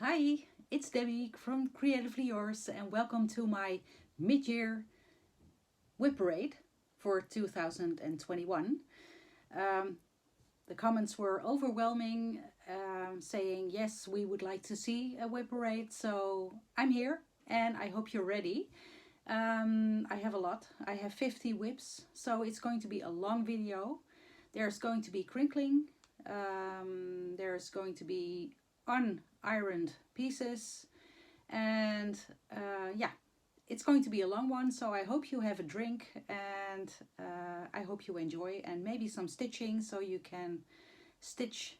Hi, it's Debbie from Creatively Yours and welcome to my mid-year Wipparade for 2021. The comments were overwhelming, saying yes, we would like to see a Wipparade, so I'm here and I hope you're ready. I have a lot. I have 50 whips, so it's going to be a long video. There's going to be crinkling, there's going to be unironed pieces, and yeah, it's going to be a long one, so I hope you have a drink and I hope you enjoy, and maybe some stitching so you can stitch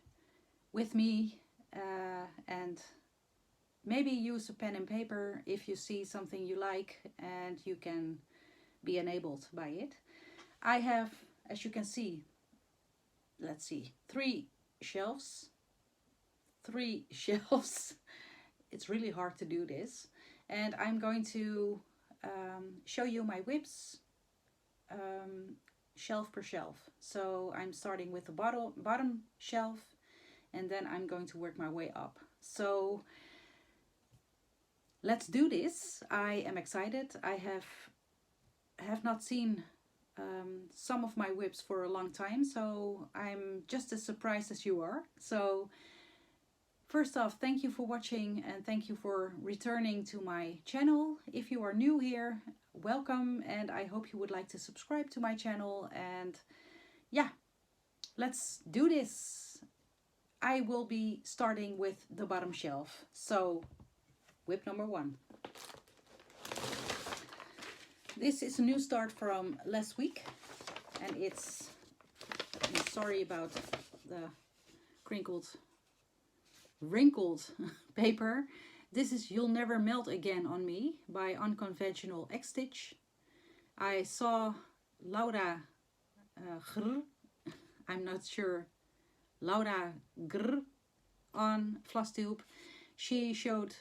with me and maybe use a pen and paper if you see something you like and you can be enabled by it. I have, as you can see, let's see, three shelves. It's really hard to do this, and I'm going to show you my whips shelf per shelf. So I'm starting with the bottom shelf and then I'm going to work my way up. So let's do this. I am excited. I have not seen some of my whips for a long time, so I'm just as surprised as you are. So first off, thank you for watching and thank you for returning to my channel. If you are new here, welcome, and I hope you would like to subscribe to my channel. And yeah, let's do this. I will be starting with the bottom shelf. So whip number 1. This is a new start from last week, and I'm sorry about the wrinkled paper. This is You'll Never Melt Again on Me by Unconventional X-Stitch. I saw Laura I'm not sure, Laura Gr on Flosstube. She showed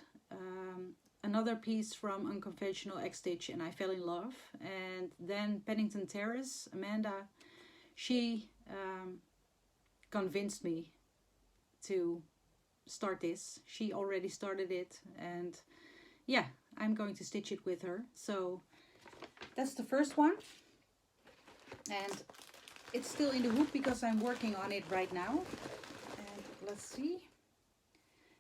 another piece from Unconventional X-Stitch and I fell in love. And then Pennington Terrace, Amanda, she convinced me to start this. She already started it, and yeah, I'm going to stitch it with her. So that's the first one, and it's still in the hoop because I'm working on it right now. And let's see,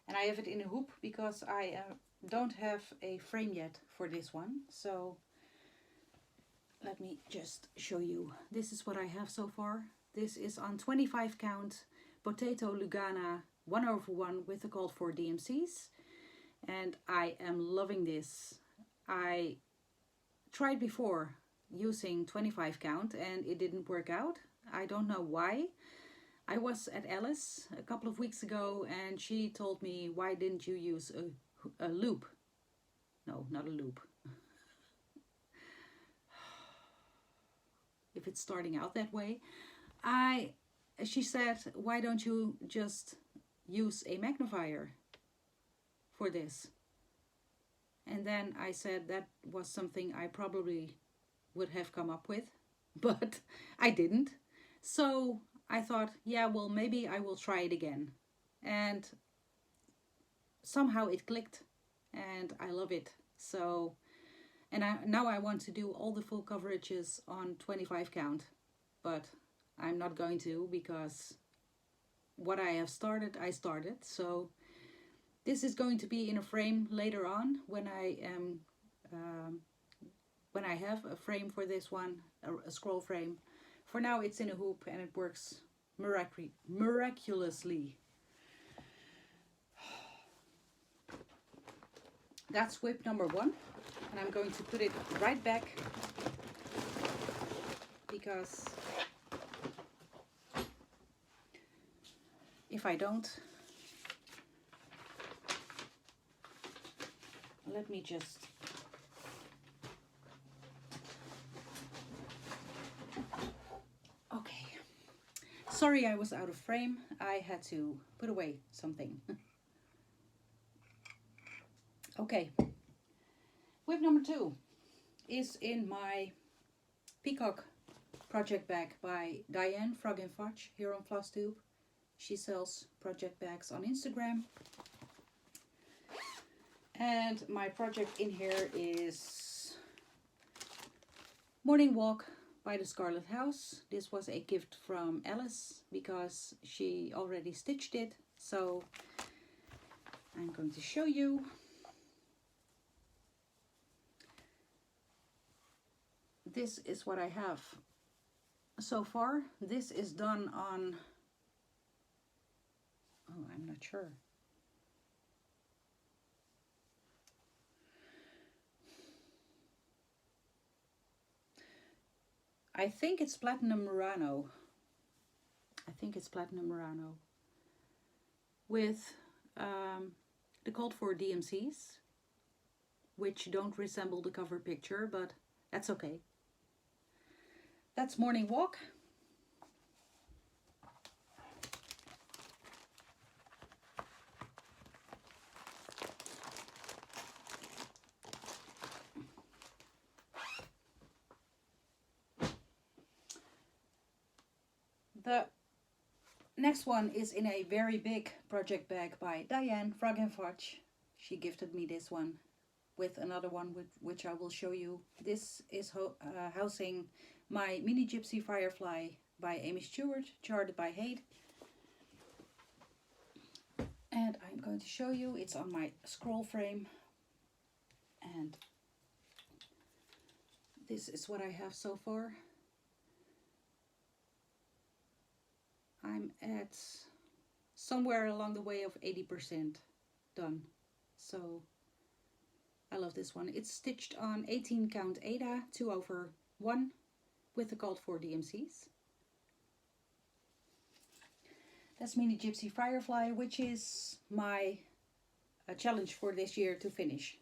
and I have it in a hoop because I don't have a frame yet for this one. So let me just show you. This is what I have so far. This is on 25 count Potato Lugana 1/1 with the call for DMCs, and I am loving this. I tried before using 25 count and it didn't work out. I don't know why. I was at Alice a couple of weeks ago and she told me, why didn't you use a loop? No, not a loop. If it's starting out that way. She said, why don't you just use a magnifier for this? And then I said that was something I probably would have come up with, but I didn't. So I thought, yeah, well, maybe I will try it again. And somehow it clicked and I love it. So, and now I want to do all the full coverages on 25 count, but I'm not going to, because what I have started, I started. So this is going to be in a frame later on when I am when I have a frame for this one, a scroll frame. For now it's in a hoop and it works miraculously. That's whip number 1, and I'm going to put it right back because if I don't, let me just okay. Sorry, I was out of frame. I had to put away something. Okay. Whip number 2 is in my Peacock project bag by Diane Frog and Fudge here on Flosstube. She sells project bags on Instagram. And my project in here is Morning Walk by the Scarlet House. This was a gift from Alice because she already stitched it. So I'm going to show you. This is what I have so far. This is done on, oh, I'm not sure. I think it's Platinum Murano. With the called for DMCs, which don't resemble the cover picture, but that's okay. That's Morning Walk. The next one is in a very big project bag by Diane Frog and Fudge. She gifted me this one with another one which I will show you. This is housing my Mini Gypsy Firefly by Amy Stewart, charted by Haid. And I'm going to show you, it's on my scroll frame. And this is what I have so far. I'm at somewhere along the way of 80% done. So I love this one. It's stitched on 18 count Ada 2/1 with the called for DMCs. That's Mini Gypsy Firefly, which is my challenge for this year to finish.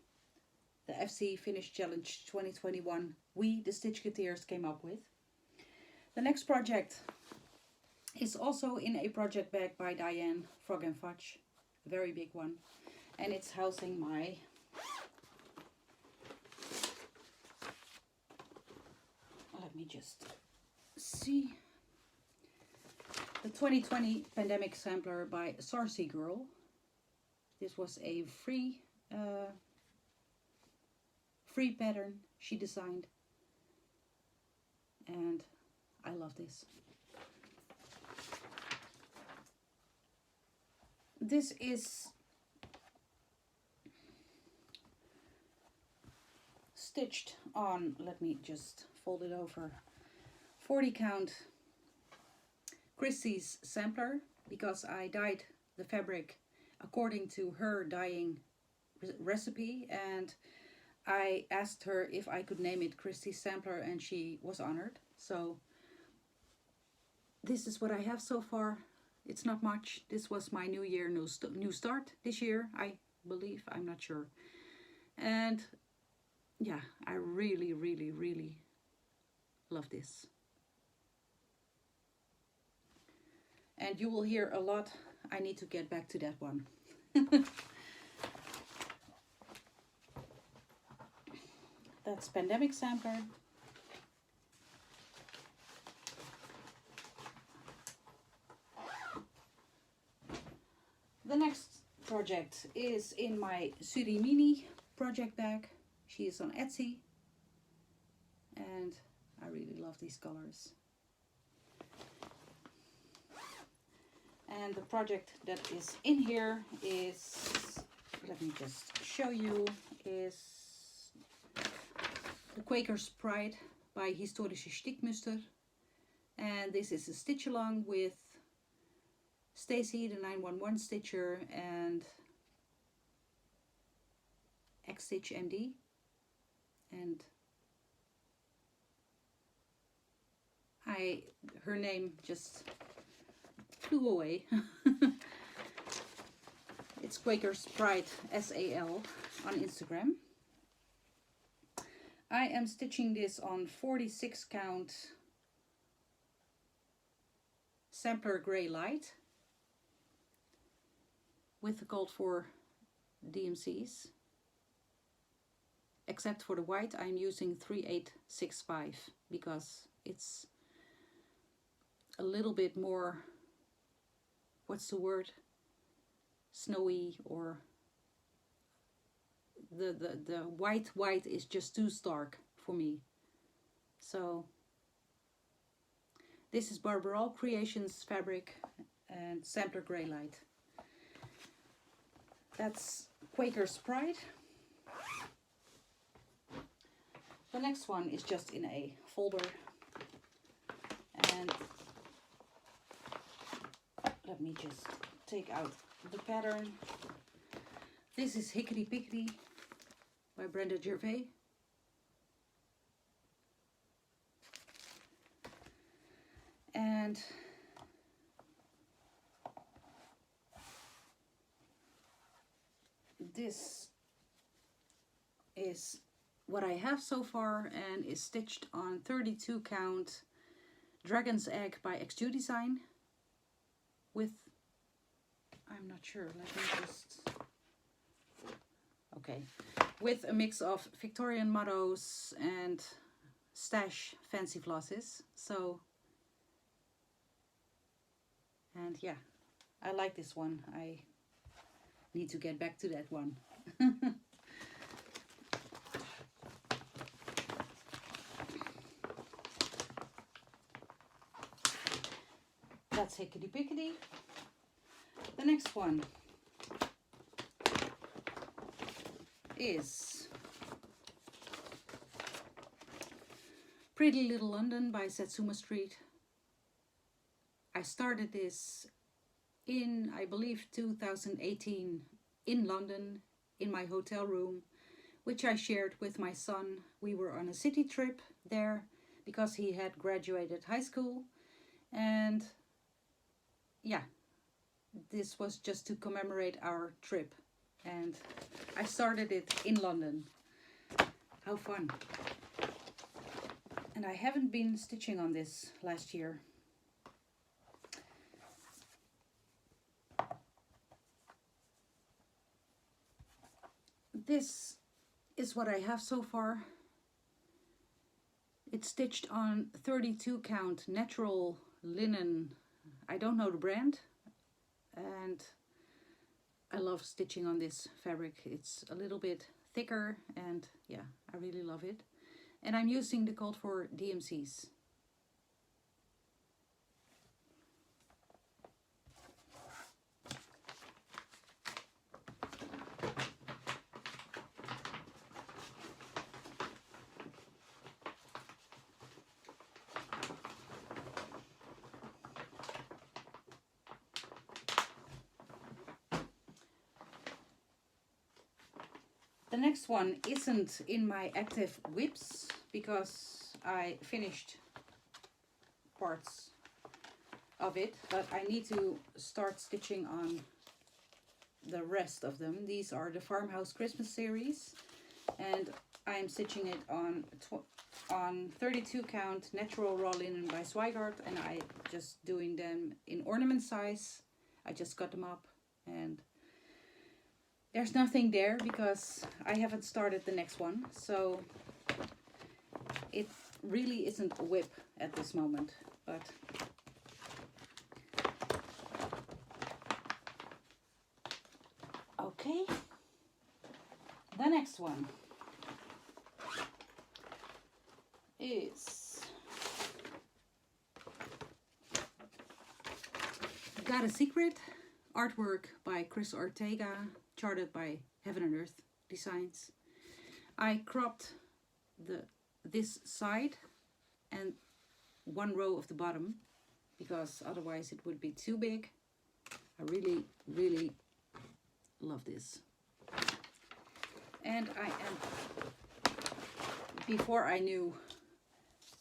The FC Finish Challenge 2021 we, the Stitchergurls, came up with. The next project is also in a project bag by Diane Frog and Fudge. A very big one. And it's housing my let me just see. The 2020 Pandemic Sampler by Stitchergurl. This was a free pattern she designed. And I love this. This is stitched on, let me just fold it over, 40 count Christie's sampler, because I dyed the fabric according to her dyeing recipe, and I asked her if I could name it Christie's sampler, and she was honored. So this is what I have so far. It's not much. This was my new year, new start this year, I believe. I'm not sure. And yeah, I really, really, really love this. And you will hear a lot. I need to get back to that one. That's Pandemic Sampler. The next project is in my Suri Mini project bag. She is on Etsy. And I really love these colors. And the project that is in here is, let me just show you, is the Quaker's Pride by Historische Stigmaster. And this is a stitch along with Stacy, the 911 stitcher, and X Stitch MD. And her name just flew away. It's Quaker's Pride SAL on Instagram. I am stitching this on 46 count Sampler Grey Light with the called for DMCs. Except for the white, I'm using 3865 because it's a little bit more, what's the word, snowy, or the white is just too stark for me. So this is Barbarol Creations fabric and Sampler Grey Light. That's Quaker's Pride. The next one is just in a folder, and let me just take out the pattern. This is Hickety Pickety by Brenda Gervais. And this is what I have so far and is stitched on 32 count Dragon's Egg by XQ Design with, I'm not sure, let me just, okay, with a mix of Victorian mottos and stash fancy flosses. So, and yeah, I like this one. I need to get back to that one. That's Hickety Pickety. The next one is Pretty Little London by Satsuma Street. I started this in, I believe, 2018 in London in my hotel room, which I shared with my son. We were on a city trip there because he had graduated high school, and yeah, this was just to commemorate our trip, and I started it in London. How fun. And I haven't been stitching on this last year. This is what I have so far. It's stitched on 32 count natural linen. I don't know the brand, and I love stitching on this fabric. It's a little bit thicker, and yeah, I really love it. And I'm using the called for DMCs. The next one isn't in my active whips because I finished parts of it, but I need to start stitching on the rest of them. These are the Farmhouse Christmas series, and I'm stitching it on 32 count natural raw linen by Zweigart, and I just doing them in ornament size. I just cut them up, and there's nothing there because I haven't started the next one, so it really isn't a whip at this moment, but okay. The next one is Got a Secret, artwork by Chris Ortega, charted by Heaven and Earth Designs. I cropped this side and one row of the bottom because otherwise it would be too big. I really, really love this. And I am, before I knew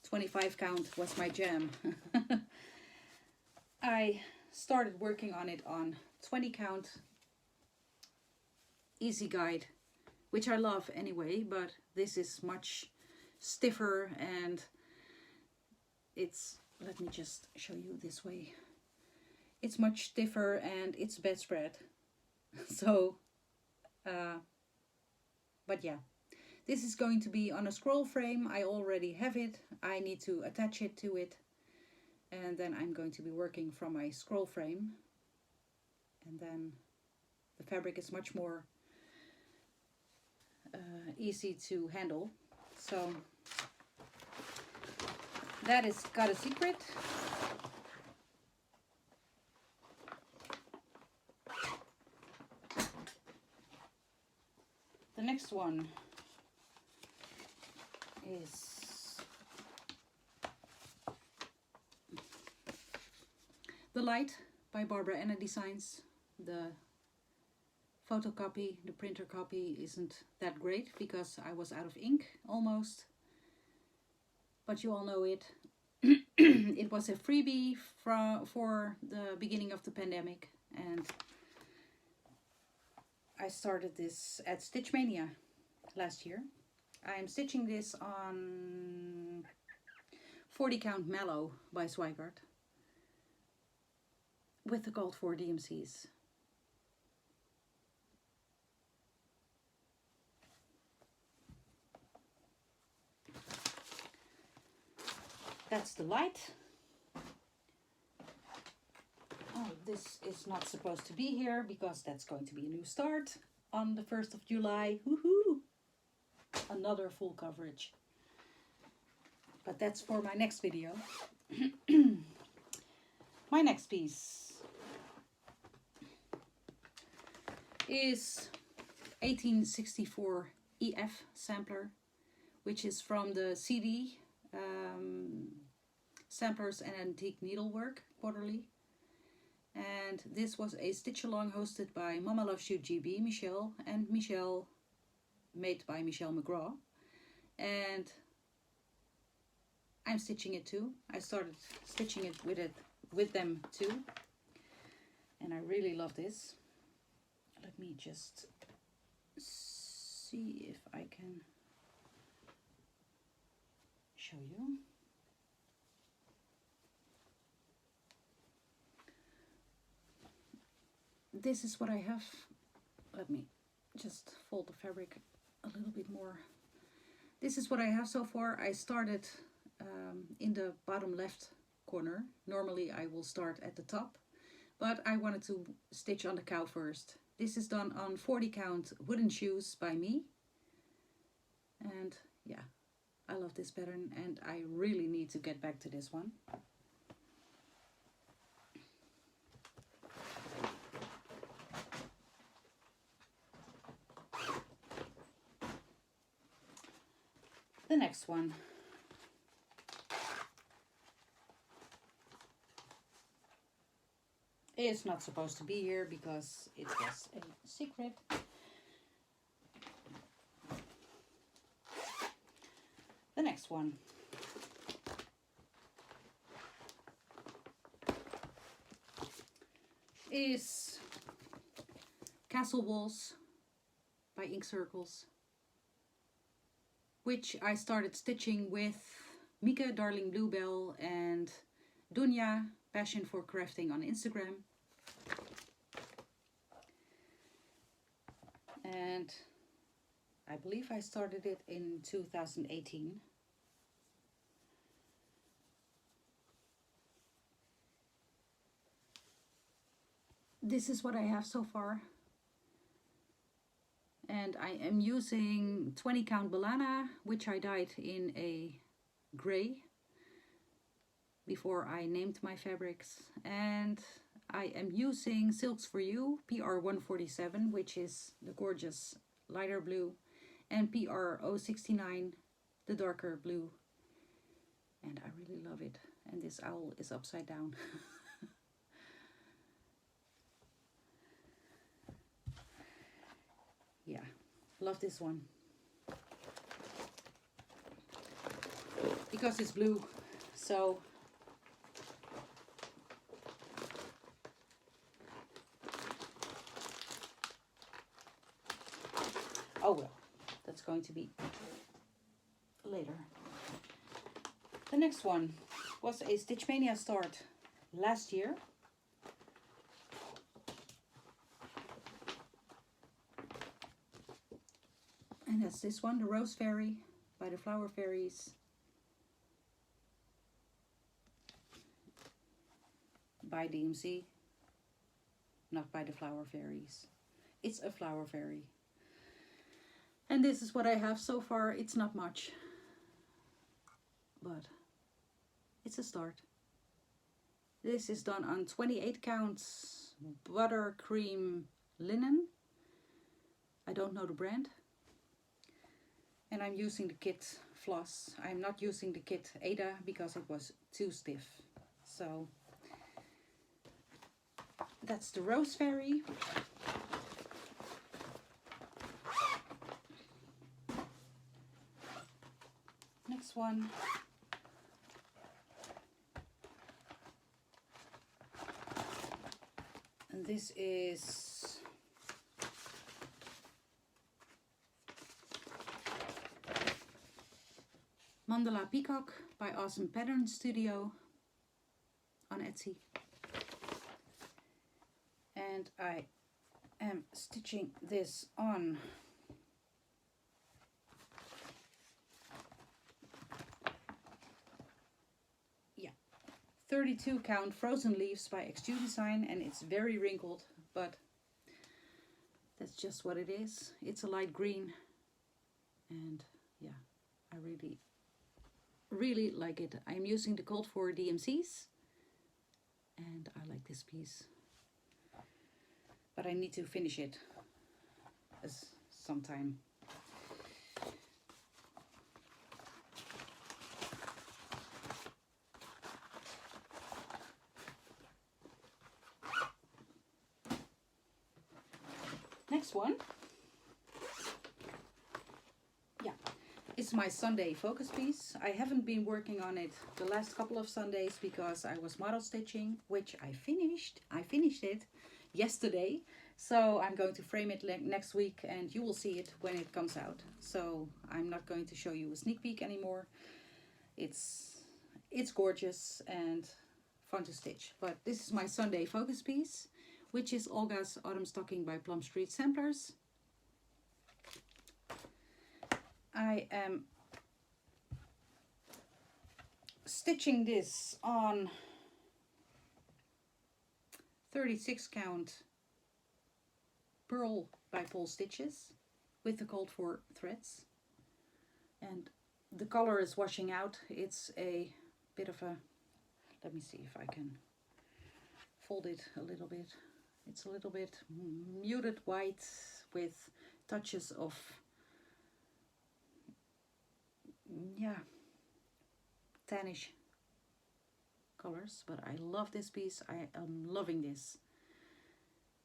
25 count was my jam, I started working on it on 20 count Easy Guide, which I love anyway, but this is much stiffer, and it's, let me just show you this way, it's much stiffer and it's bedspread. So but yeah, this is going to be on a scroll frame. I already have it. I need to attach it to it, and then I'm going to be working from my scroll frame, and then the fabric is much more easy to handle. So that is got a secret. The next one is The Light by Barbara Anna Designs. The photocopy, the printer copy isn't that great because I was out of ink almost. But you all know it. It was a freebie for the beginning of the pandemic, and I started this at Stitchmania last year. I am stitching this on 40 count Mallow by Zweigart with the gold 4 DMCs. That's The Light. Oh, this is not supposed to be here because that's going to be a new start on the 1st of July. Woohoo! Another full coverage. But that's for my next video. My next piece is 1864 EF sampler, which is from the CD Samplers and Antique Needlework Quarterly. And this was a stitch along hosted by Mama Loves You GB Michelle and Michelle, made by Michelle McGraw. And I'm stitching it too. I started stitching it with them too. And I really love this. Let me just see if I can show you. This is what I have. Let me just fold the fabric a little bit more. This is what I have so far. I started in the bottom left corner. Normally I will start at the top, but I wanted to stitch on the cow first. This is done on 40 count wooden shoes by me. And yeah, I love this pattern and I really need to get back to this one. The next one is not supposed to be here because it was a secret. The next one is Castle Walls by Ink Circles, which I started stitching with Mika, Darling Bluebell, and Dunya, Passion for Crafting on Instagram. And I believe I started it in 2018. This is what I have so far. And I am using 20 count Balana, which I dyed in a gray before I named my fabrics. And I am using Silks for You PR 147, which is the gorgeous lighter blue, and PR 069, the darker blue. And I really love it. And this owl is upside down. Yeah, love this one. Because it's blue, so oh well, that's going to be later. The next one was a Stitchmania start last year. And that's this one, the Rose Fairy by the Flower Fairies. By DMC, not by the Flower Fairies. It's a flower fairy. And this is what I have so far. It's not much, but it's a start. This is done on 28 counts buttercream linen. I don't know the brand. And I'm using the kit floss. I'm not using the kit Ada because it was too stiff. So that's the Rose Fairy. Next one. And this is Mandala Peacock by Awesome Pattern Studio on Etsy. And I am stitching this on 32 count Frozen Leaves by XQ Design, and it's very wrinkled, but that's just what it is. It's a light green, and yeah, I really like it. I'm using the Cold for DMCs, and I like this piece, but I need to finish it sometime. Next one, it's my Sunday focus piece. I haven't been working on it the last couple of Sundays because I was model stitching, which I finished. I finished it yesterday, so I'm going to frame it next week, and you will see it when it comes out. So I'm not going to show you a sneak peek anymore. It's gorgeous and fun to stitch, but this is my Sunday focus piece, which is Olga's Autumn Stocking by Plum Street Samplers. I am stitching this on 36 count Pearl by Pole Stitches with the Cold for threads. And the color is washing out. It's a bit of a, let me see if I can fold it a little bit. It's a little bit muted white with touches of, tannish colors. But I love this piece. I am loving this.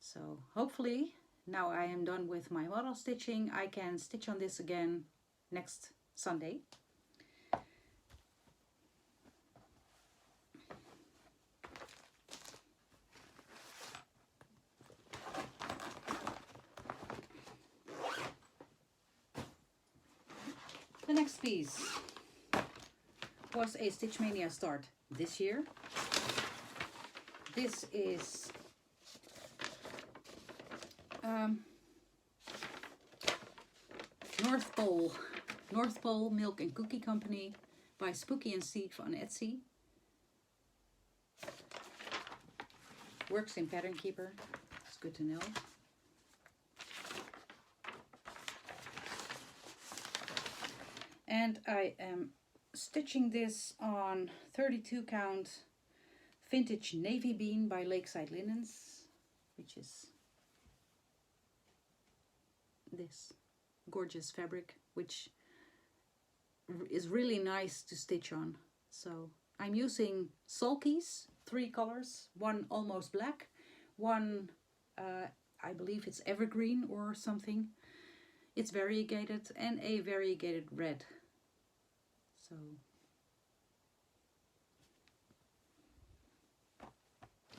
So hopefully, now I am done with my model stitching, I can stitch on this again next Sunday. The next piece was a Stitch Mania start this year. This is North Pole Milk and Cookie Company by Spooky and Steve on Etsy. Works in Pattern Keeper. It's good to know. And I am stitching this on 32 count Vintage Navy Bean by Lakeside Linens, which is this gorgeous fabric, which is really nice to stitch on. So I'm using sulkies, 3 colors, one almost black, one I believe it's evergreen or something. It's variegated, and a variegated red. So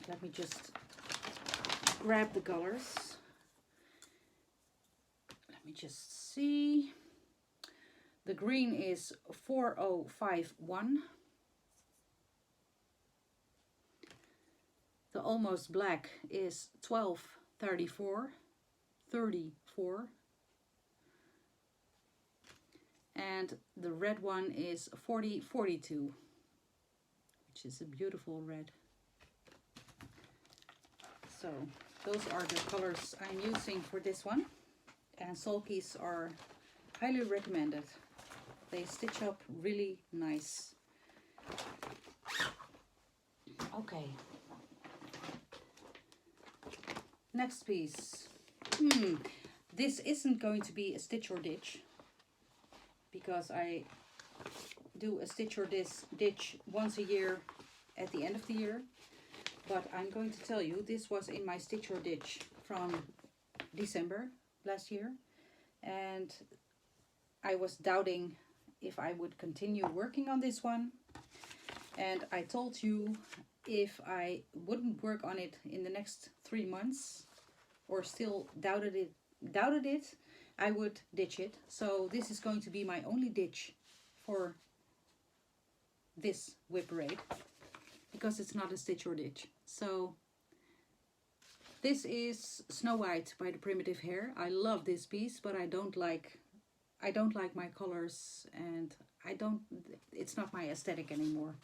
let me just grab the colors. Let me just see. The green is 4051. The almost black is 1234. And the red one is 4042, which is a beautiful red. So those are the colors I'm using for this one. And sulkies are Highly recommended. They stitch up really nice. Okay. Next piece. This isn't going to be a stitch or ditch, because I do a stitch or ditch once a year at the end of the year. But I'm going to tell you, this was in my stitch or ditch from December last year. And I was doubting if I would continue working on this one. And I told you if I wouldn't work on it in the next 3 months, or still doubted it, I would ditch it. So this is going to be my only ditch for this Wipparade, because it's not a stitch or ditch. So this is Snow White by the Primitive Hare. I love this piece, but I don't like my colors, and it's not my aesthetic anymore.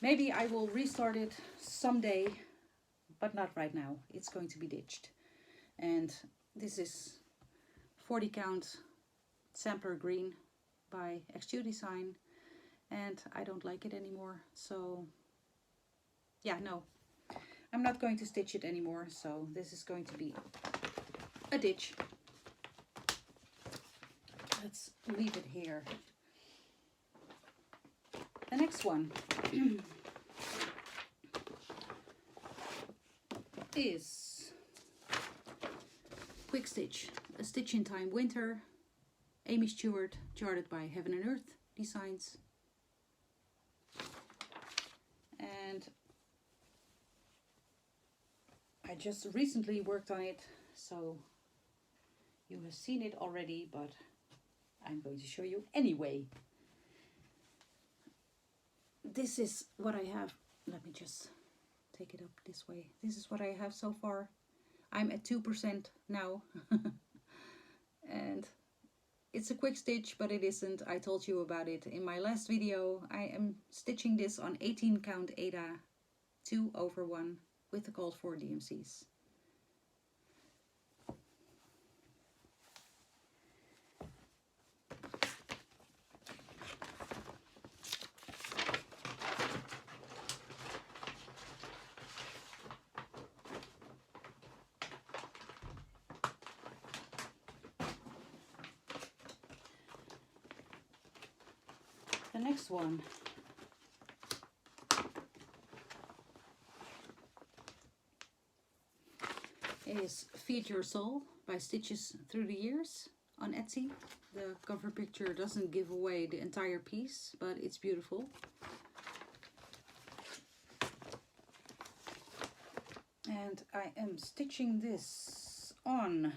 Maybe I will restart it someday, but not right now. It's going to be ditched. And this is 40 count sampler green by Extrude Design, and I don't like it anymore. So yeah, no, I'm not going to stitch it anymore. So this is going to be a ditch. Let's leave it here. The next one is Quick Stitch, a Stitch in Time Winter, Amy Stewart, charted by Heaven and Earth Designs. And I just recently worked on it, so you have seen it already, but I'm going to show you anyway. This is what I have. Let me just take it up this way. This is what I have so far. I'm at 2% now. And it's a quick stitch, but it isn't. I told you about it in my last video. I am stitching this on 18 count Ada 2/1 with the called for DMCs. The next one is Feed Your Soul by Stitches Through the Years on Etsy. The cover picture doesn't give away the entire piece, but it's beautiful. And I am stitching this on,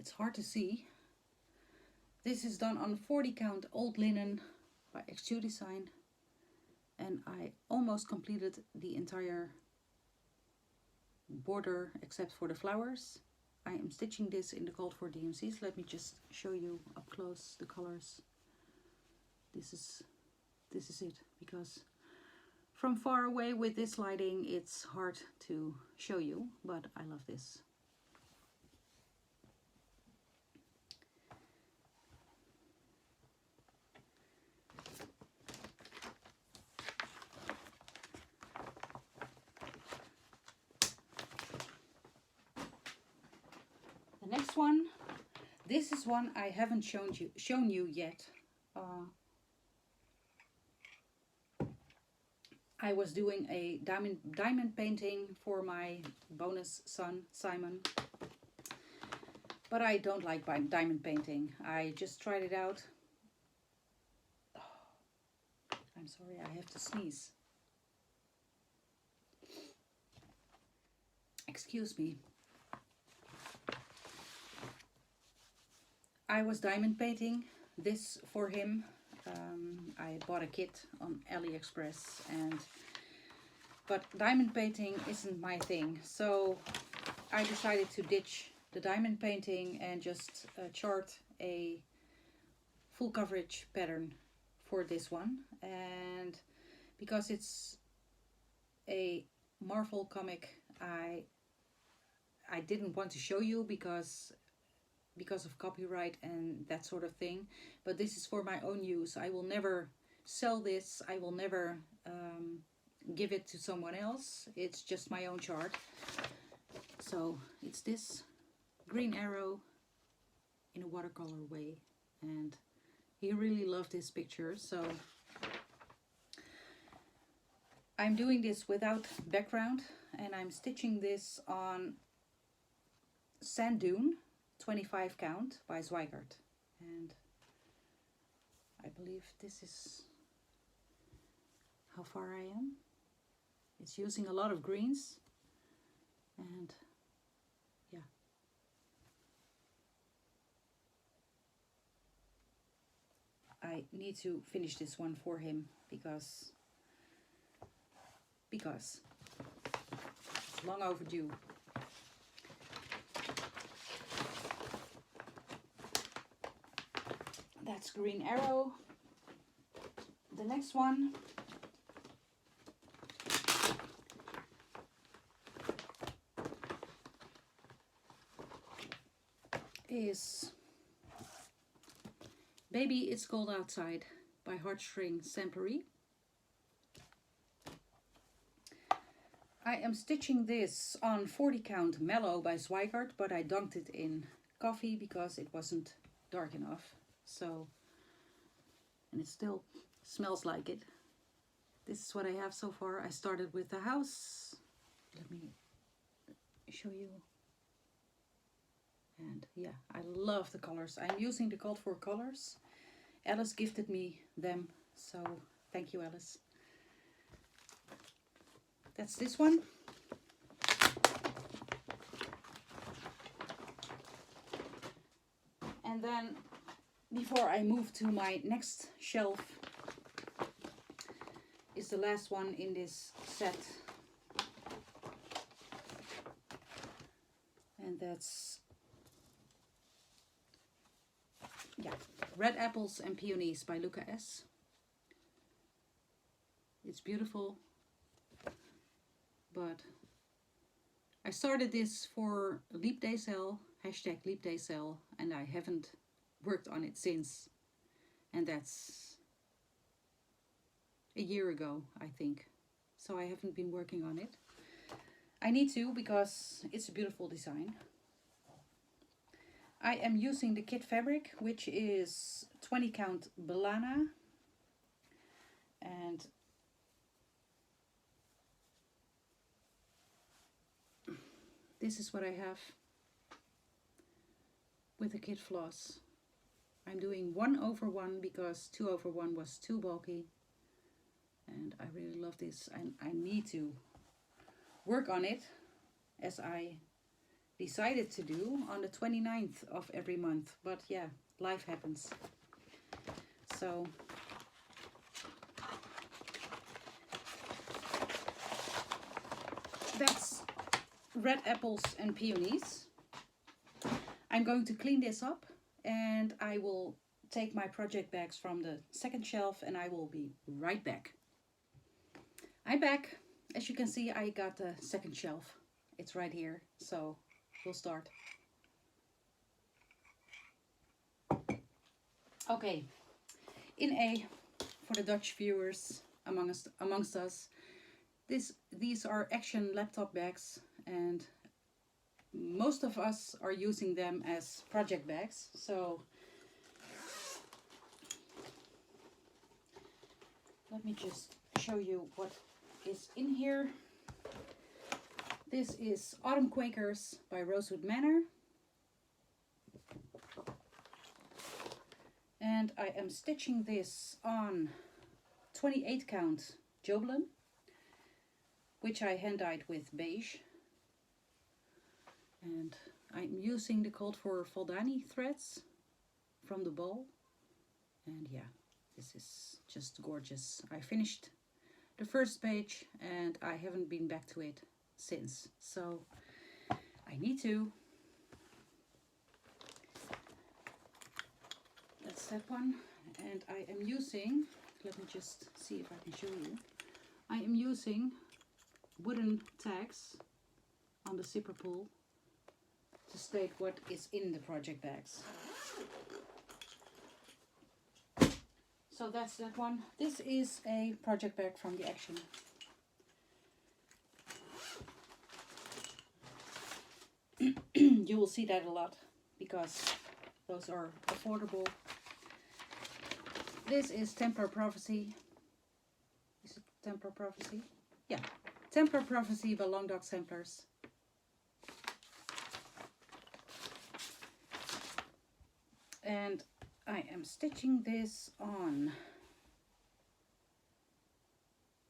it's hard to see, this is done on 40 count old linen by Extrude Design, and I almost completed the entire border except for the flowers. I am stitching this in the called for DMCs. Let me just show you up close the colors. This is it, because from far away with this lighting it's hard to show you, but I love this. Next one, this is one I haven't shown you yet. I was doing a diamond painting for my bonus son Simon, but I don't like diamond painting. I just tried it out. Oh, I'm sorry, I have to sneeze. Excuse me. I was diamond painting this for him. I bought a kit on AliExpress, but diamond painting isn't my thing. So I decided to ditch the diamond painting and just chart a full coverage pattern for this one. And because it's a Marvel comic, I I didn't want to show you because of copyright and that sort of thing. But this is for my own use. I will never sell this. I will never give it to someone else. It's just my own chart. So it's this green arrow in a watercolor way. And he really loved this picture. So I'm doing this without background. And I'm stitching this on Sand Dune 25 count by Zweigart. And I believe this is how far I am. It's using a lot of greens. And yeah. I need to finish this one for him because it's long overdue. That's green arrow. The next one is Baby It's Cold Outside by Heartstring Sempery. I am stitching this on 40 count Mellow by Zweigart, but I dunked it in coffee because it wasn't dark enough. So, and it still smells like it. This is what I have so far. I started with the house. Let me show you. And yeah, I love the colors. I'm using the Called For colors. Alice gifted me them, so thank you, Alice. That's this one. And then before I move to my next shelf is the last one in this set. And that's, yeah, Red Apples and Peonies by Luca S. It's beautiful, but I started this for Leap Day Sale, hashtag Leap Day Sale, and I haven't worked on it since. And that's a year ago, I think. So I haven't been working on it. I need to because it's a beautiful design. I am using the kit fabric, which is 20 count Belana. And this is what I have with the kit floss. I'm doing 1/1 because 2/1 was too bulky. And I really love this. And I need to work on it as I decided to do on the 29th of every month. But yeah, life happens. So that's Red Apples and Peonies. I'm going to clean this up and I will take my project bags from the second shelf and I will be right back. I'm back. As you can see, I got the second shelf. It's right here, so we'll start. Okay, in A, for the Dutch viewers amongst us, these are Action laptop bags, and most of us are using them as project bags. So let me just show you what is in here. This is Autumn Quakers by Rosewood Manor. And I am stitching this on 28 count Joblin, which I hand-dyed with beige. And I'm using the Called For Faldani threads from the ball. And yeah, this is just gorgeous. I finished the first page and I haven't been back to it since. So I need to. That's that one. And I am using, let me just see if I can show you. I am using wooden tags on the zipper pull to state what is in the project bags. So that's that one. This is a project bag from the Action. You will see that a lot because those are affordable. This is Templar Prophecy. Is it Templar Prophecy? Yeah. Templar Prophecy by Long Dog Samplers. And I am stitching this on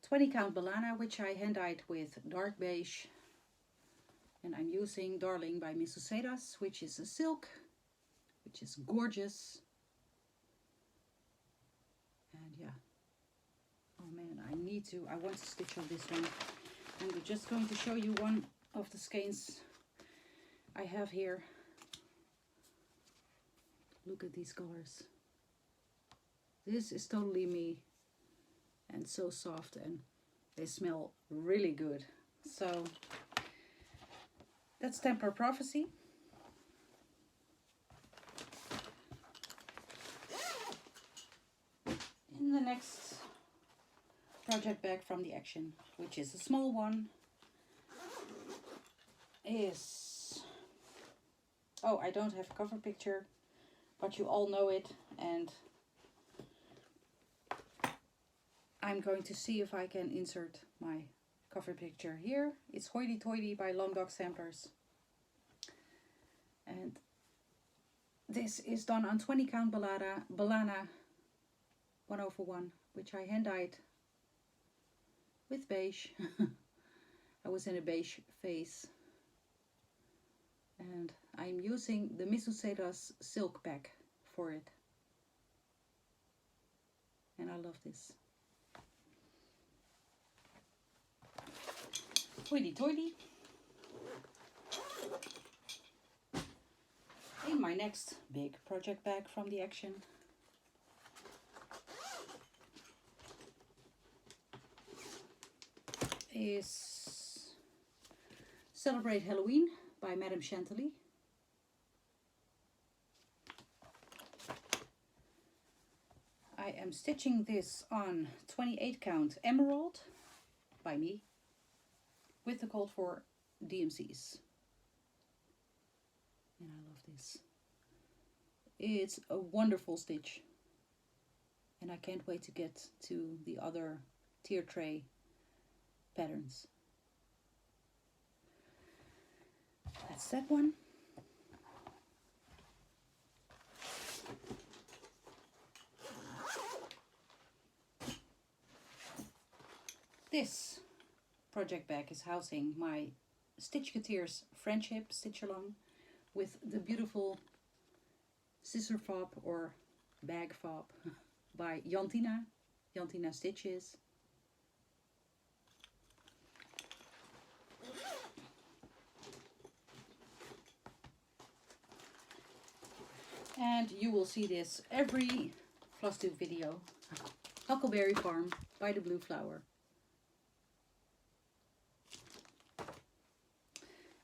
20 count Balana, which I hand-dyed with dark beige. And I'm using Darling by Miss Ucedas, which is a silk, which is gorgeous. And yeah, oh man, I want to stitch on this one. I'm just going to show you one of the skeins I have here. Look at these colors. This is totally me, and so soft, and they smell really good. So that's Templar Prophecy. In the next project bag from the Action, which is a small one, is, oh, I don't have a cover picture, but you all know it, and I'm going to see if I can insert my cover picture here. It's Hoity Toity by Long Dog Samplers. And this is done on 20 count Balana 1/1, which I hand-dyed with beige. I was in a beige phase. And I'm using the Miss Ucedas silk pack for it. And I love this. Hoity Toity. In my next big project bag from the Action is Celebrate Halloween by Madame Chantilly. I am stitching this on 28 count Emerald by me with the call for DMCs. And I love this. It's a wonderful stitch. And I can't wait to get to the other tier tray patterns. That's that one. This project bag is housing my Stitchketeers Friendship Stitch Along with the beautiful scissor fob or bag fob by Jantina Stitches. And you will see this every Flosstube video. Huckleberry Farm by the Blue Flower.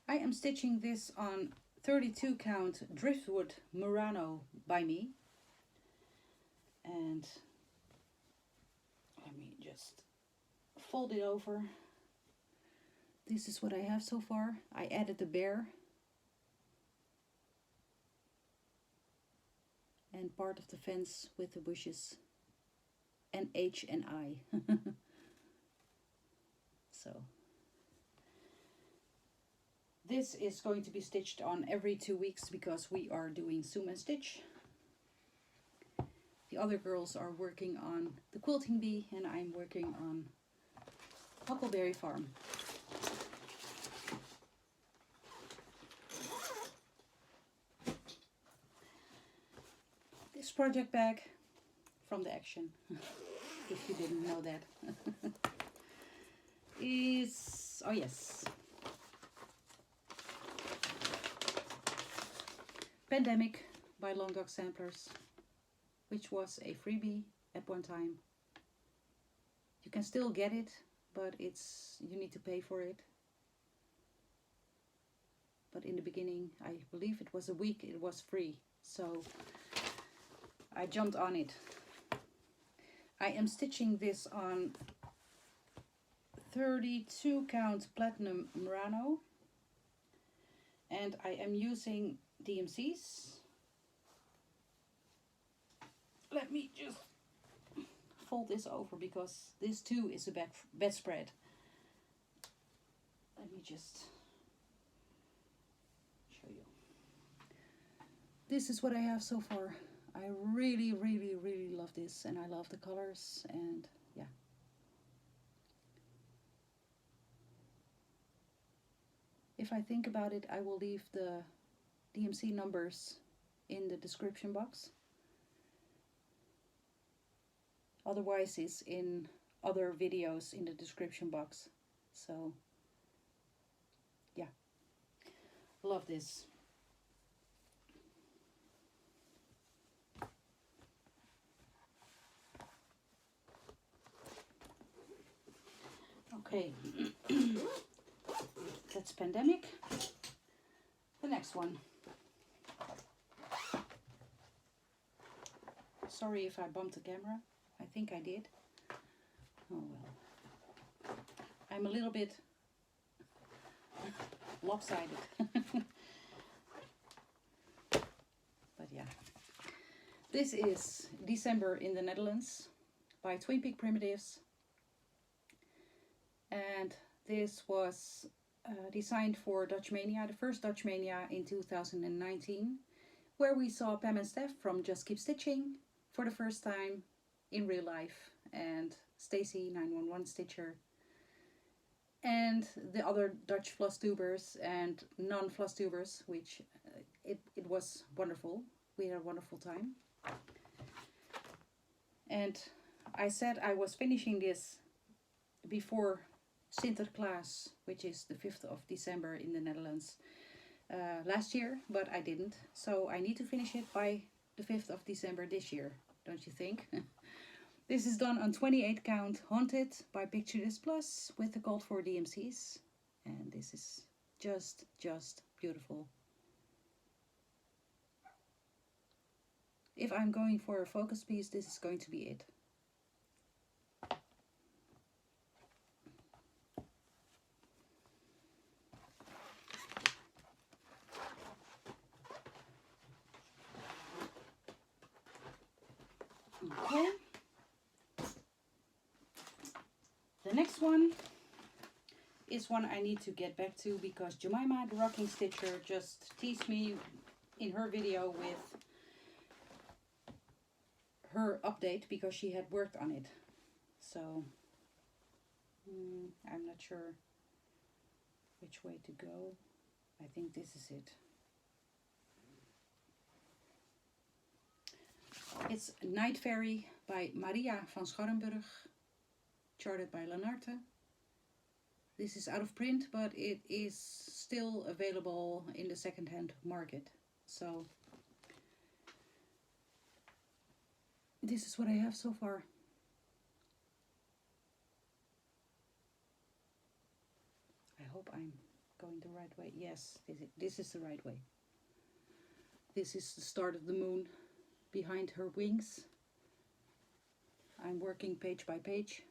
I am stitching this on 32 count Driftwood Murano by me. And let me just fold it over. This is what I have so far. I added the bear and part of the fence with the bushes and H and I. So this is going to be stitched on every 2 weeks because we are doing Zoom and Stitch. The other girls are working on the Quilting Bee and I'm working on Huckleberry Farm. This project bag from the Action, if you didn't know that, is, oh yes, Pandemic by Long Dog Samplers, which was a freebie at one time. You can still get it, but you need to pay for it. but in the beginning, I believe it was a week, it was free. So I jumped on it. I am stitching this on 32 count platinum Murano, and I am using DMCs. Let me just fold this over because this too is a bedspread. Let me just show you. This is what I have so far. I really, really, really love this, and I love the colors, and yeah. If I think about it, I will leave the DMC numbers in the description box. Otherwise, it's in other videos in the description box. So, yeah, love this. Okay, that's Pandemic. The next one. Sorry if I bumped the camera. I think I did. Oh well. I'm a little bit lopsided. But yeah. This is December in the Netherlands by Twinkie Primitives. And this was designed for Dutch Mania, the first Dutch Mania in 2019, where we saw Pam and Steph from Just Keep Stitching for the first time in real life, and Stacy 911 Stitcher, and the other Dutch Flosstubers and non-Flosstubers, which it was wonderful. We had a wonderful time. And I said I was finishing this before Sinterklaas, which is the 5th of December in the Netherlands, last year, but I didn't. So I need to finish it by the 5th of December this year, don't you think? This is done on 28 count Haunted by Picture This Plus with the called for DMCs. And this is just beautiful. If I'm going for a focus piece, this is going to be it. Okay. The next one is one I need to get back to because Jemima, the Rocking Stitcher, just teased me in her video with her update because she had worked on it. So I'm not sure which way to go. I think this is it. It's Night Fairy by Maria Vansgorenburg, charted by Leonardo. This is out of print, but it is still available in the second-hand market. So this is what I have so far. I hope I'm going the right way. Yes, this is the right way. This is the start of the moon behind her wings. I'm working page by page.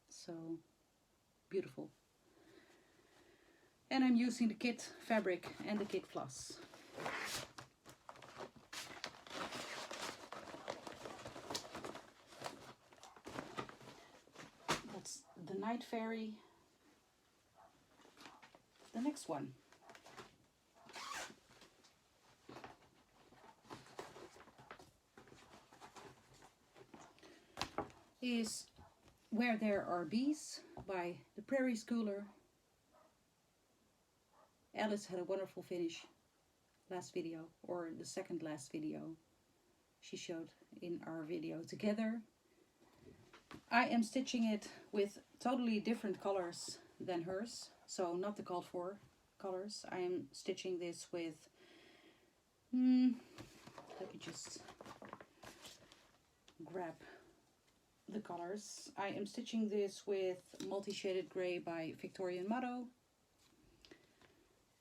So beautiful. And I'm using the kit fabric and the kit floss. That's the Night Fairy. The next one is Where There Are Bees by the Prairie Schooler. Alice had a wonderful finish last video, or the second last video she showed in our video together. I am stitching it with totally different colors than hers, so not the called for colors. I am stitching this with, let me just grab the colors. I am stitching this with Multi-Shaded Grey by Victorian Motto.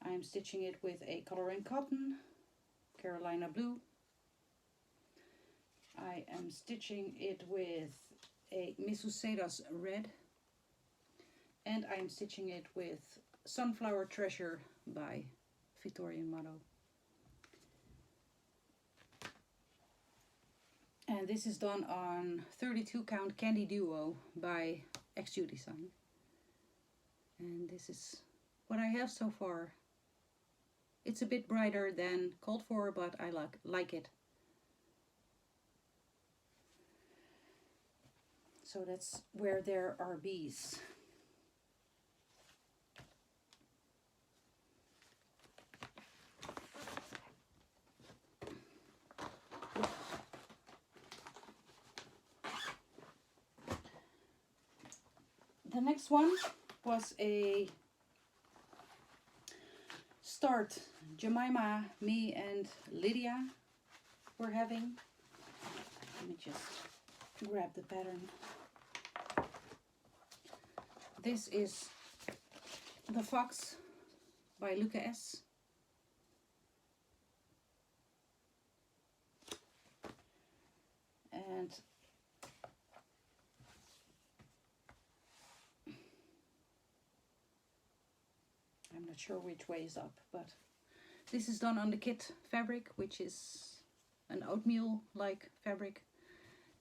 I'm stitching it with a coloring cotton, Carolina blue. I am stitching it with a Misucedas red, and I am stitching it with Sunflower Treasure by Victorian Motto. And this is done on 32 count Candy Duo by XU Design. And this is what I have so far. It's a bit brighter than called for, but I like it. So that's where there are bees. The next one was a start Jemima, me and Lydia were having. Let me just grab the pattern. This is The Fox by Luca S. And I'm not sure which way is up, but this is done on the kit fabric, which is an oatmeal-like fabric.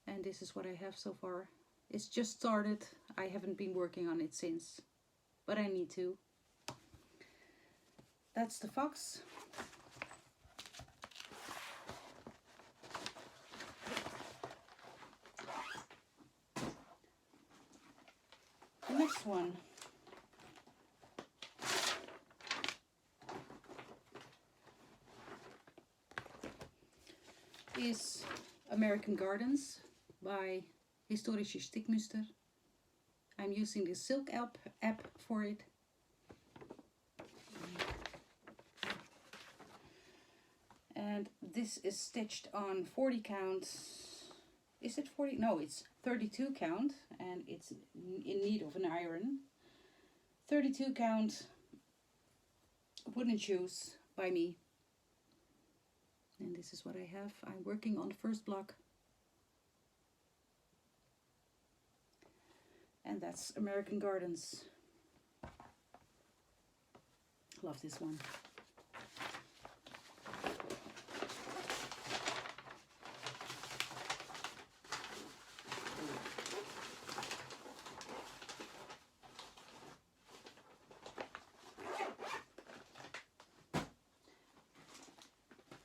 And this is what I have so far. It's just started. I haven't been working on it since, but I need to. That's the fox. The next one is American Gardens by Historische Stigmaster. I'm using the Silk app for it. And this is stitched on 40 count. Is it 40? No, it's 32 count, and it's in need of an iron. 32 count wooden shoes by me. And this is what I have. I'm working on the first block. And that's American Gardens. Love this one.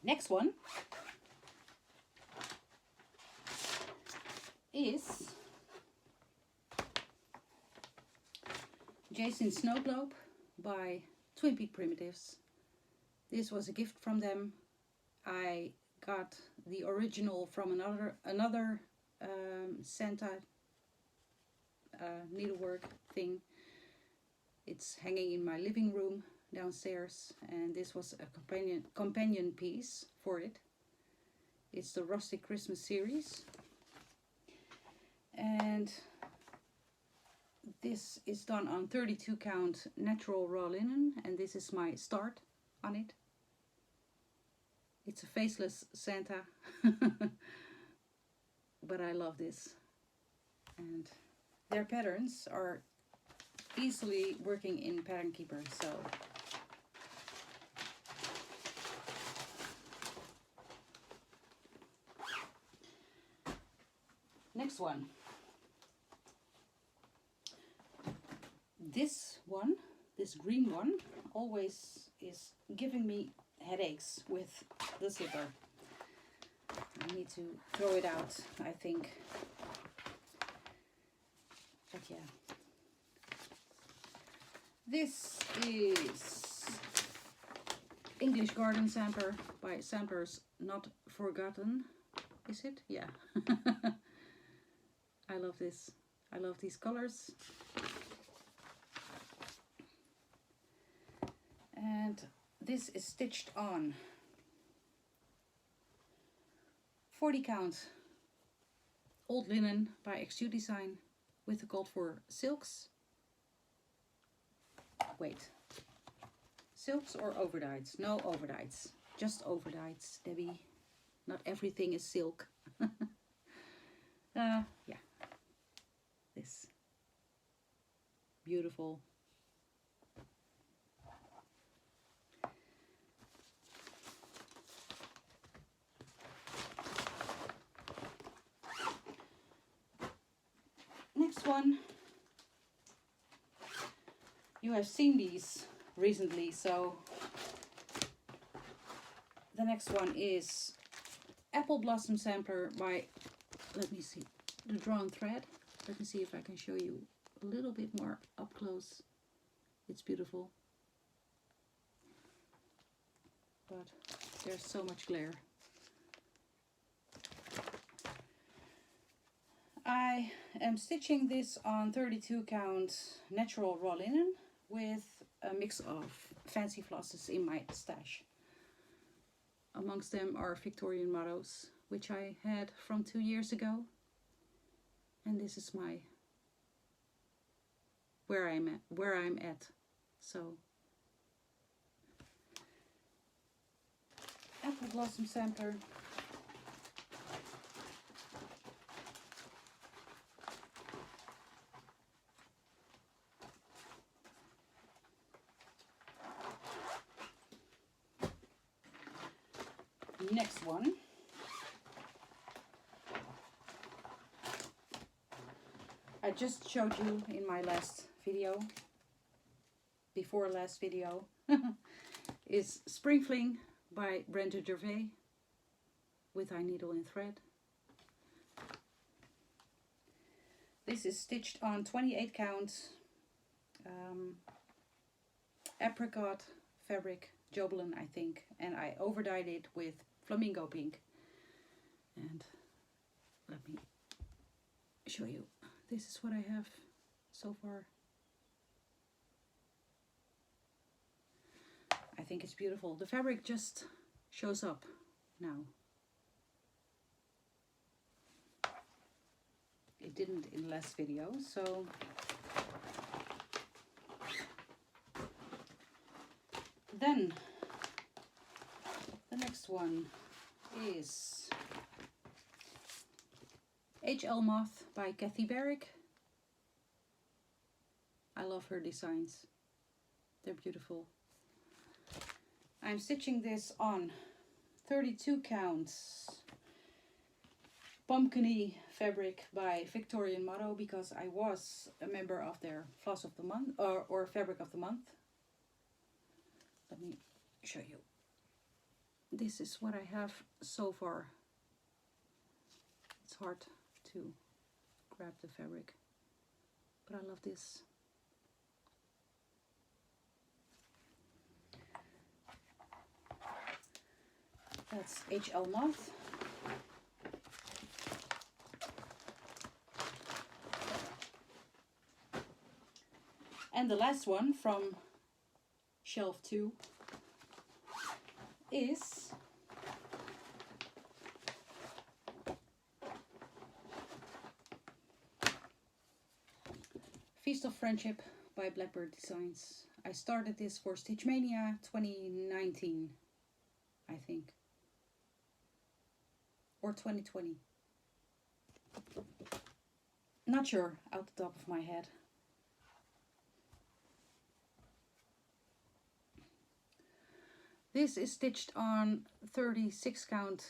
Next one is Jason Snowglobe by Twinkie Primitives. This was a gift from them. I got the original from another Santa needlework thing. It's hanging in my living room downstairs, and this was a companion piece for it. It's the Rustic Christmas series, and this is done on 32 count natural raw linen, and this is my start on it. It's a faceless Santa, but I love this, and their patterns are easily working in Pattern Keeper, so next one. This one, this green one, always is giving me headaches with the zipper. I need to throw it out, I think. But yeah. This is English Garden Sampler by Samplers Not Forgotten. Is it? Yeah. I love this. I love these colors. And this is stitched on 40 count old linen by XU Design with the called for silks. Wait. silks or overdyes? No overdyes, just overdyes, Debbie. Not everything is silk. Yeah, this beautiful. Next one. You have seen these recently, so the next one is Apple Blossom Sampler by, let me see, the Drawn Thread. Let me see if I can show you a little bit more up close. It's beautiful, but there's so much glare. I am stitching this on 32 count natural raw linen with a mix of fancy flosses in my stash. Amongst them are Victorian mottos, which I had from 2 years ago. And this is my where I'm at. So Apple Blossom Sampler. Next one. I just showed you in my last video, before last video, is Spring Fling by Brenda with eye needle and thread. This is stitched on 28 count apricot fabric, Jobelin I think, and I overdyed it with flamingo pink. And let me show you. This is what I have so far. I think it's beautiful. The fabric just shows up now. It didn't in the last video, so then the next one is HL Moth by Barrick. I love her designs. They're beautiful. I'm stitching this on 32 counts pumpkiny fabric by Victorian Motto because I was a member of their Floss of the Month or Fabric of the Month. Let me show you. This is what I have so far. It's hard to grab the fabric, but I love this. That's HL Moth. And the last one from shelf 2 is Feast of Friendship by Blackbird Designs. I started this for Stitch Mania 2019, I think. Or 2020. Not sure, out the top of my head. This is stitched on 36 count,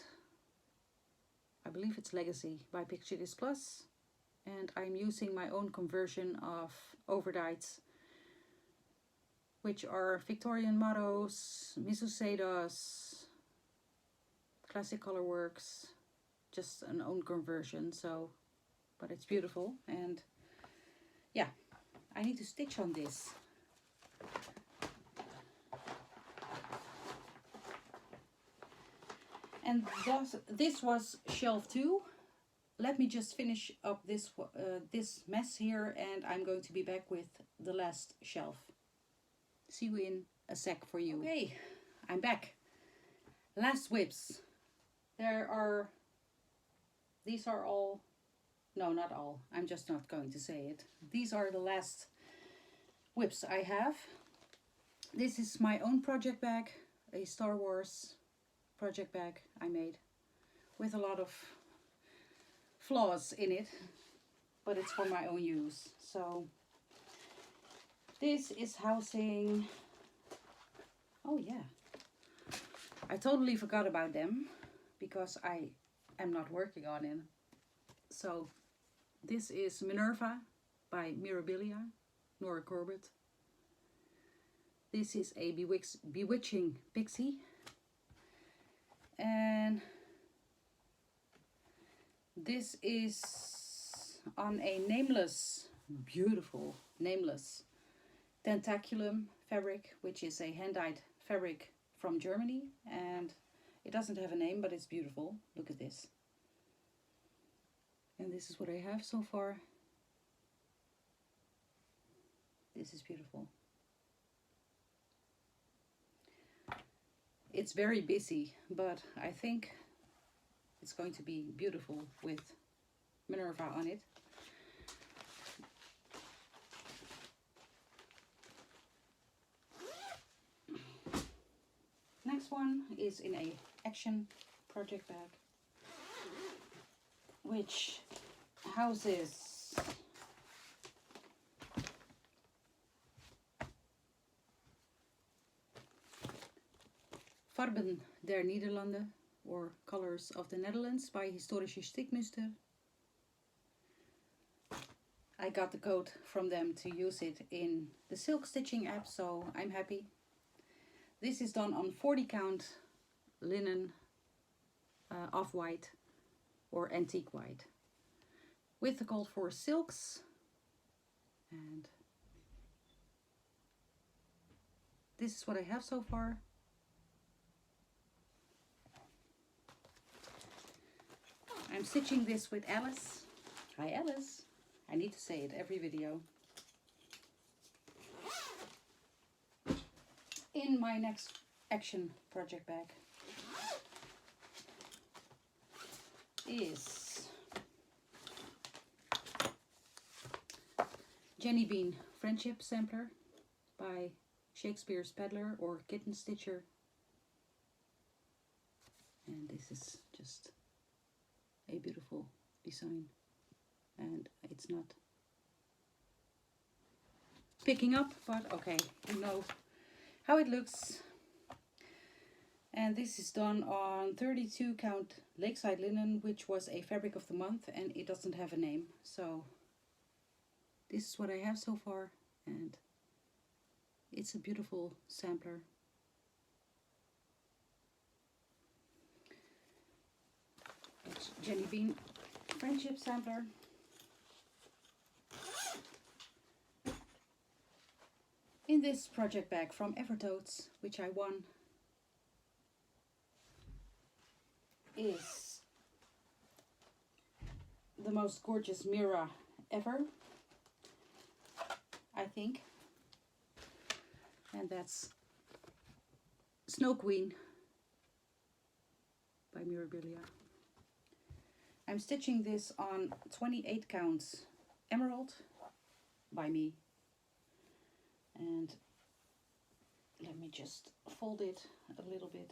I believe it's Legacy by Picture This Plus, and I'm using my own conversion of overdyes, which are Victorian Mottos, Misusedas, Classic Colorworks, just an own conversion, so, but it's beautiful, and yeah, I need to stitch on this. And thus, this was shelf 2. Let me just finish up this mess here, and I'm going to be back with the last shelf. See you in a sec for you. Okay, I'm back. Last whips. These are all, no, not all. I'm just not going to say it. These are the last whips I have. This is my own project bag, a Star Wars project bag I made with a lot of flaws in it, but it's for my own use. So this is housing, oh yeah, I totally forgot about them because I am not working on it. So this is Minerva by Mirabilia, Nora Corbett. This is a Bewitching Pixie. And this is on a nameless, beautiful, nameless tentaculum fabric, which is a hand-dyed fabric from Germany. And it doesn't have a name, but it's beautiful. Look at this. And this is what I have so far. This is beautiful. It's very busy, but I think it's going to be beautiful with Minerva on it. Next one is in a action project bag, which houses Farben der Nederlanden, or Colors of the Netherlands by Historische Stigmaster. I got the code from them to use it in the silk stitching app, so I'm happy. This is done on 40 count linen, off-white or antique white, with the code for silks. And this is what I have so far. I'm stitching this with Alice. Hi Alice. I need to say it every video. In my next action project bag is Jenny Bean Friendship Sampler by Shakespeare's Peddler or Kitten Stitcher. And this is just a beautiful design, and it's not picking up, but okay, you know how it looks. And this is done on 32 count Lakeside linen, which was a fabric of the month, and it doesn't have a name. So this is what I have so far, and it's a beautiful sampler. It's Jenny Bean Friendship Sampler. In this project bag from Evertotes, which I won, is the most gorgeous Mira ever, I think. And that's Snow Queen by Mirabilia. I'm stitching this on 28 counts Emerald by me. And let me just fold it a little bit.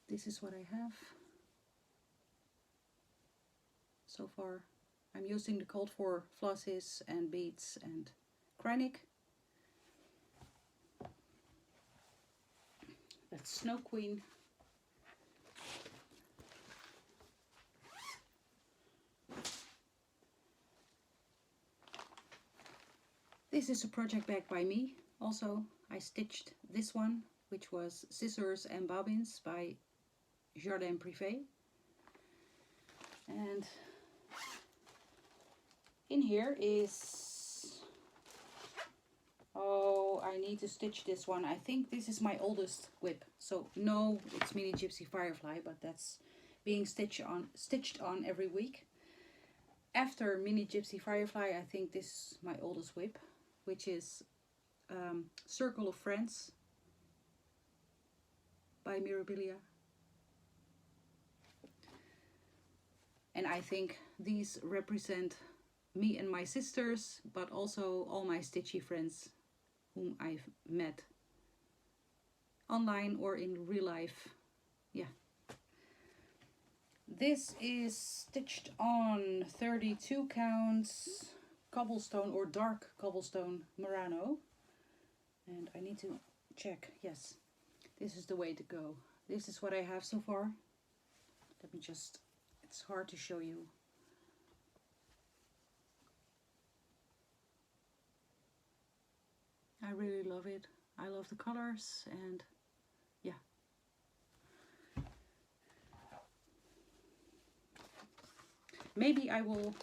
This is what I have so far. I'm using the code for flosses and beads and Kreinik. That's Snow Queen. This is a project bag by me. Also, I stitched this one, which was Scissors and Bobbins by Jardin Privé. And in here is, oh, I need to stitch this one. I think this is my oldest whip. So no, it's Mini Gypsy Firefly, but that's being stitched on every week. After Mini Gypsy Firefly, I think this is my oldest whip, which is Circle of Friends by Mirabilia. And I think these represent me and my sisters, but also all my stitchy friends whom I've met online or in real life. Yeah. This is stitched on 32 counts cobblestone or dark cobblestone Murano. And I need to check. Yes, this is the way to go. This is what I have so far. Let me just, it's hard to show you. I really love it. I love the colors and yeah. Maybe I will,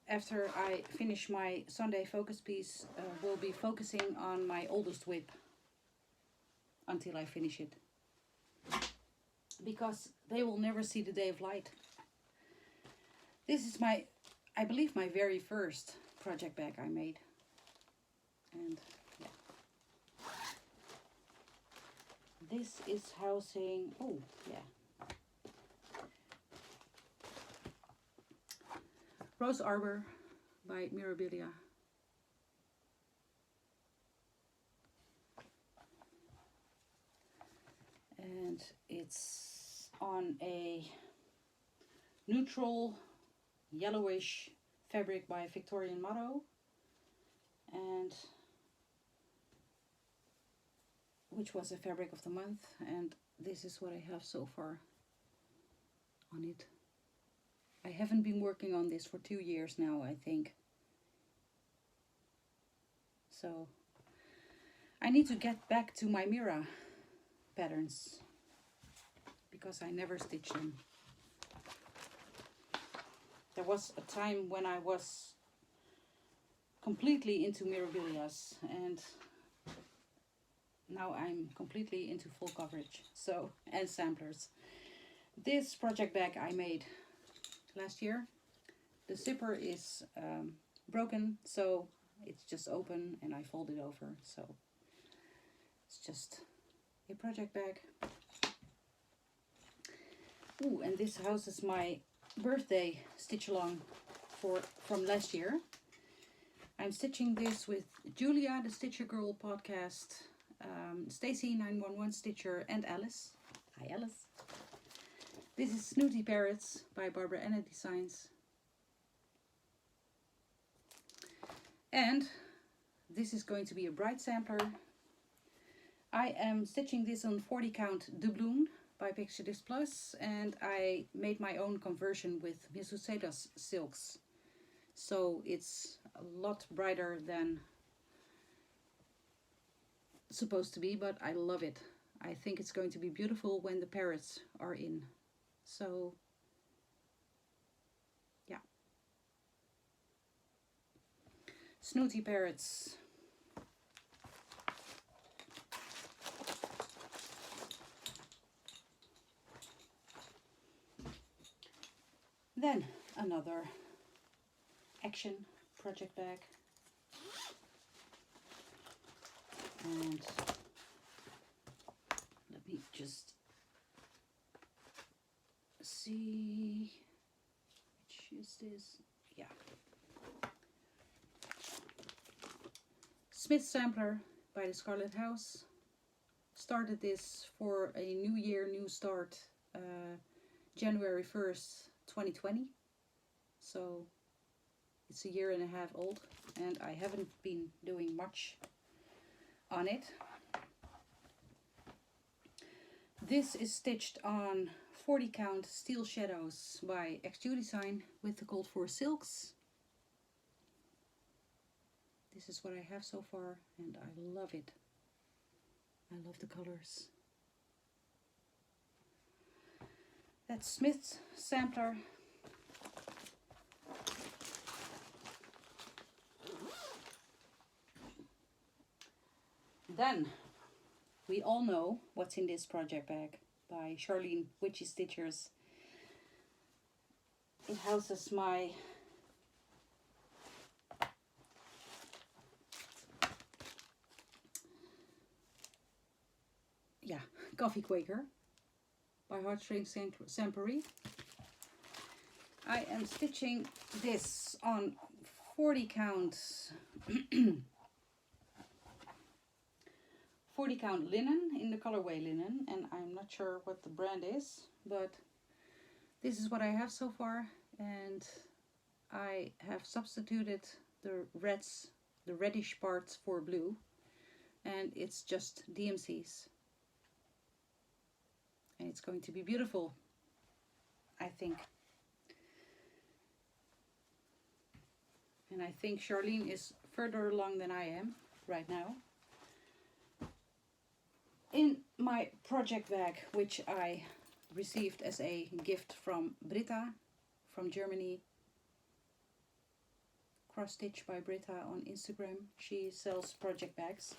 after I finish my Sunday focus piece, will be focusing on my oldest whip until I finish it. Because they will never see the day of light. This is my, I believe, my very first project bag I made. And yeah. This is housing, oh yeah, Rose Arbor by Mirabilia. And it's on a neutral yellowish fabric by Victorian Motto, and which was a fabric of the month, and this is what I have so far on it. I haven't been working on this for 2 years now, I think. So I need to get back to my Mira patterns because I never stitch them. There was a time when I was completely into Mirabilias, and now I'm completely into full coverage, so, and samplers. This project bag I made last year. The zipper is broken, so it's just open and I fold it over, so it's just a project bag. Ooh, and this houses my birthday stitch along from last year. I'm stitching this with Julia, the Stitchergurl Podcast, Stacy 911 Stitcher, and Alice. Hi Alice. This is Snooty Parrots by Barbara Anna Designs. And this is going to be a bright sampler. I am stitching this on 40 count doubloon by Pixie Disc Plus, and I made my own conversion with Misuseda's silks. So it's a lot brighter than supposed to be, but I love it. I think it's going to be beautiful when the parrots are in. So yeah. Snooty Parrots. Then another action project bag. And let me just see, which is this? Yeah. Smith Sampler by the Scarlet House. Started this for a new year, new start, January 1st, 2020. So it's a year and a half old, and I haven't been doing much on it. This is stitched on 40 count Steel Shadows by XQ Design with the Cold For Silks. This is what I have so far, and I love it. I love the colors. That's Smith's Sampler. Then we all know what's in this project bag by Charlene Witchy Stitchers. It houses my Coffee Quaker by Heartstring Samplery. I am stitching this on 40 count 40 count linen in the colorway linen, and I'm not sure what the brand is, but this is what I have so far, and I have substituted the reddish parts for blue, and it's just DMCs, and it's going to be beautiful, I think. And I think Charlene is further along than I am right now. In my project bag, which I received as a gift from Britta from Germany, Cross Stitch by Britta on Instagram. She sells project bags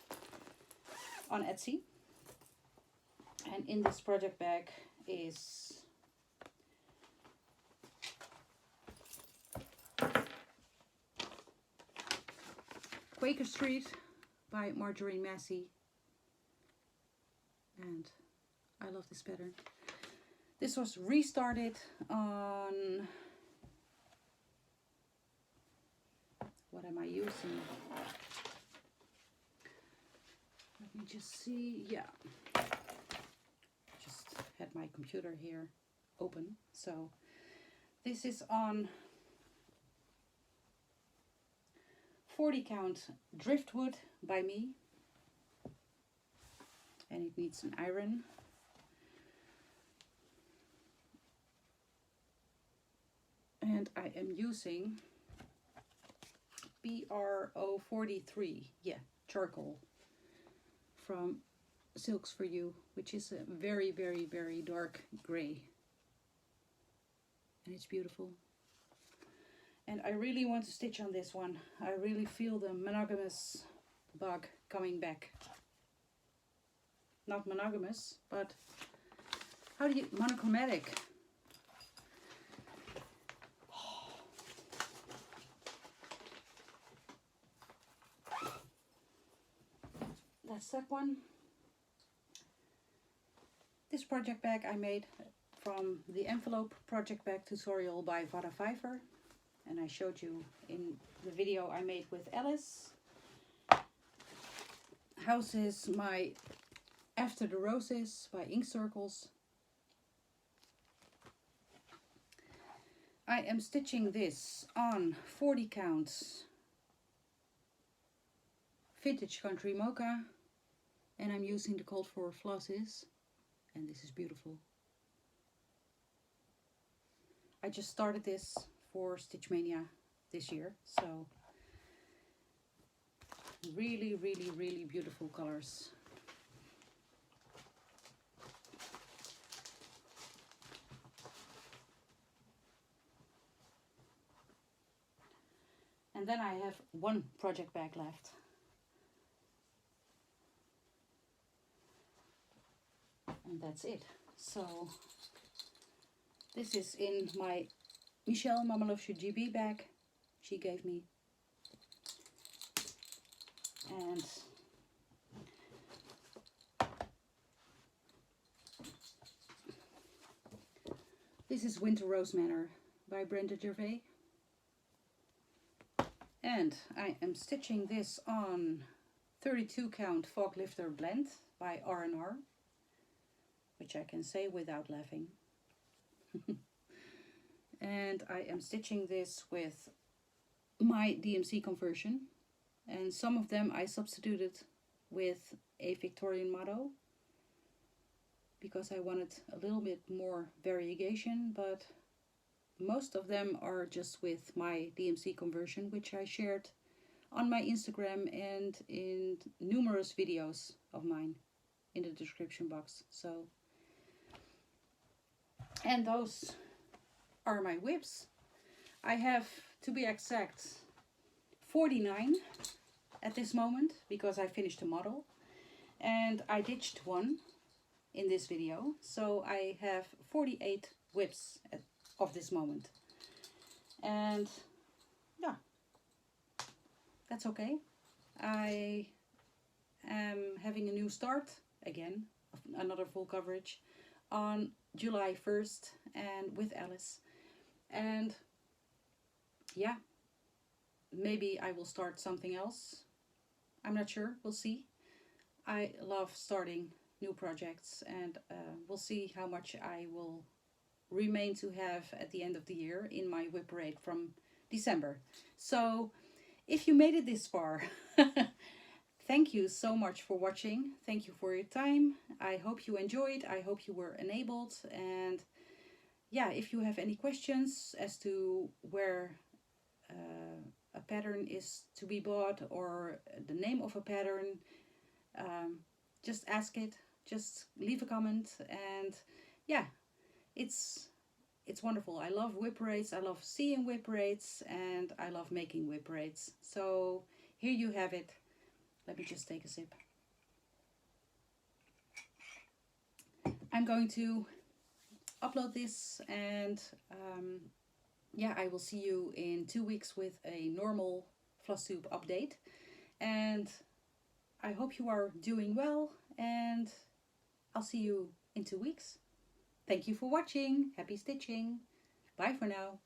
on Etsy. And in this project bag is Quaker Street by Marjorie and Massey. And I love this pattern. This was restarted on, what am I using? Let me just see. Yeah, just had my computer here open. So this is on 40 count driftwood by me, and it needs an iron. And I am using BR043, yeah, charcoal from Silks for You, which is a very, very, very dark gray. And it's beautiful. And I really want to stitch on this one. I really feel the monogamous bug coming back. Not monogamous, but how do you, monochromatic. That's that one. This project bag I made from the envelope project bag tutorial by Pfeiffer, and I showed you in the video I made with Alice. House is my After the Roses by Ink Circles. I am stitching this on 40 counts Vintage Country Mocha, and I'm using the Cold for Flosses, and this is beautiful. I just started this for Stitch Mania this year, so really, really, really beautiful colors. And then I have one project bag left. And that's it. So this is in my Michelle Mama Loves You GB bag she gave me. And this is Winter Rose Manor by Brenda Gervais. And I am stitching this on 32 count Fog Lifter Blend by R&R, which I can say without laughing. And I am stitching this with my DMC conversion, and some of them I substituted with a Victorian motto because I wanted a little bit more variegation, but most of them are just with my DMC conversion, which I shared on my Instagram and in numerous videos of mine in the description box. So, and those are my whips. I have, to be exact, 49 at this moment because I finished the model and I ditched one in this video, so I have 48 whips of this moment. And yeah, that's okay. I am having a new start again, another full coverage on July 1st and with Alice. And yeah, maybe I will start something else. I'm not sure, we'll see. I love starting new projects, and we'll see how much I will remain to have at the end of the year in my Wipparade from December. So if you made it this far, thank you so much for watching. Thank you for your time. I hope you enjoyed. I hope you were enabled. And yeah, if you have any questions as to where a pattern is to be bought or the name of a pattern, just ask it. Just leave a comment. And yeah, it's wonderful. I love Wipparades. I love seeing Wipparades, and I love making Wipparades. So here you have it. Let me just take a sip. I'm going to upload this, and yeah, I will see you in 2 weeks with a normal Flosstube update. And I hope you are doing well, and I'll see you in 2 weeks. Thank you for watching. Happy stitching. Bye for now.